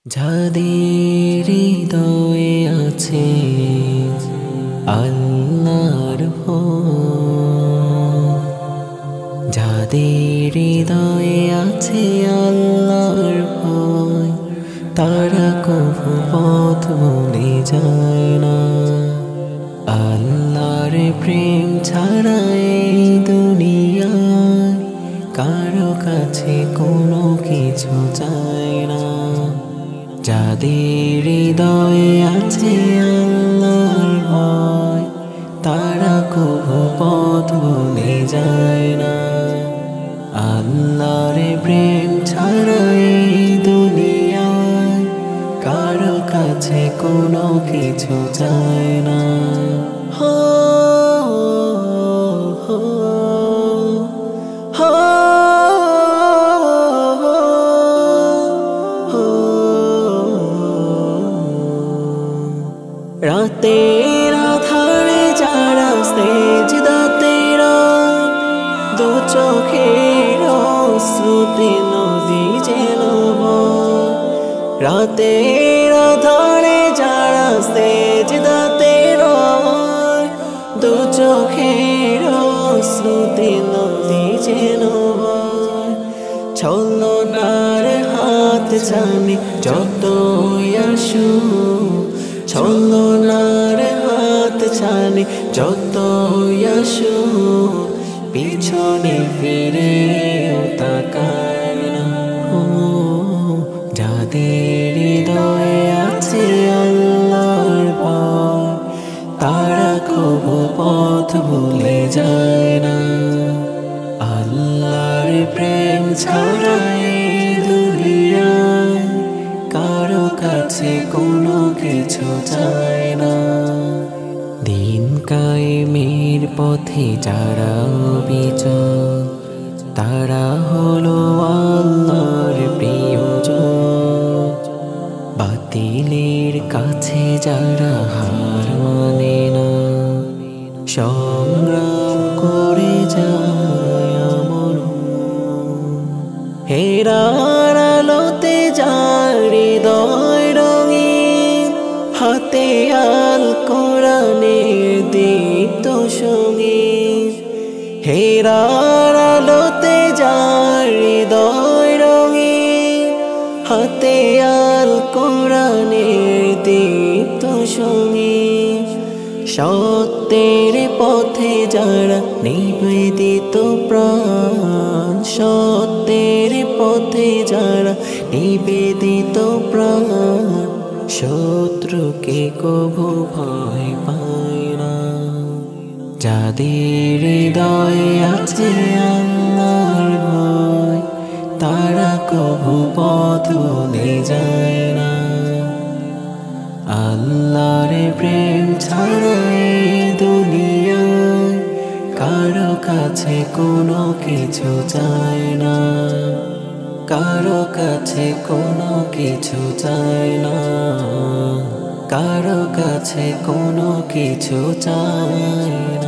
যাদের হৃদয়ে আছে আল্লাহর ভয়, যাদের হৃদয়ে আছে আল্লাহর ভয়, তারা কভু পথ ভুলে যায় না। আল্লাহর প্রেম ছাড়া এই দুনিয়ায় কারো কাছে কোনো কিছু চায় না। যাদের হৃদয়ে আছে আল্লাহর ভয়, তারা কভু পথ ভুলে যায় না। আল্লাহর প্রেম ছাড়া এই দুনিয়ায় কারো কাছে কোনো কিছু চায় না। হো হো হো রাতের আধারে যারা সেজদাতে রয়, দু চোখের অশ্রুতে নদী যেন বয়। রাতের আধারে যারা সেজদাতে রয়, দু চোখের অশ্রুতে নদী যেন বয়। ছলনার হাত ছানি যতই আসুক, ছলনার হাত ছানি যতই আসুক, পিছনে ফিরেও তাকায় না। যাদের হৃদয়ে আছে আল্লাহর ভয়, তারা কভু পথ ভুলে যায় না। আল্লাহর প্রেম ছাড়া এই দুনিয়ায় কারো কাছে কোনো কিছু চায় না। দিন কায়েমের পথে যারা অবিচল, তারা হলো আল্লাহর প্রিয়জন। বাতিলের কাছে যারা হার মানে না, সংগ্রাম করে যায় আমল। হেরার আলোতে যার হৃদয় রঙিন, হাতে আল কোরআনের দীপ্ত সঙ্গীত। হেরার আলোতে যার হৃদয় রঙিন, হাতে আল কোরআনের দীপ্ত সঙ্গীত। সত্যের পথে যারা নিবেদিত প্রাণ, সত্যের পথে যারা নিবেদিত প্রাণ, শত্রুকে কভু ভয় পায় না। যাদের হৃদয়ে আছে আল্লাহর ভয়, তারা কভু পথ ভুলে যায় না। আল্লাহর প্রেম ছাড়া এই দুনিয়ায় কারো কাছে কোনো কিছু চায় না। কারো কাছে কোনো কিছু চায় না। কারো কাছে কোনো কিছু চায় না।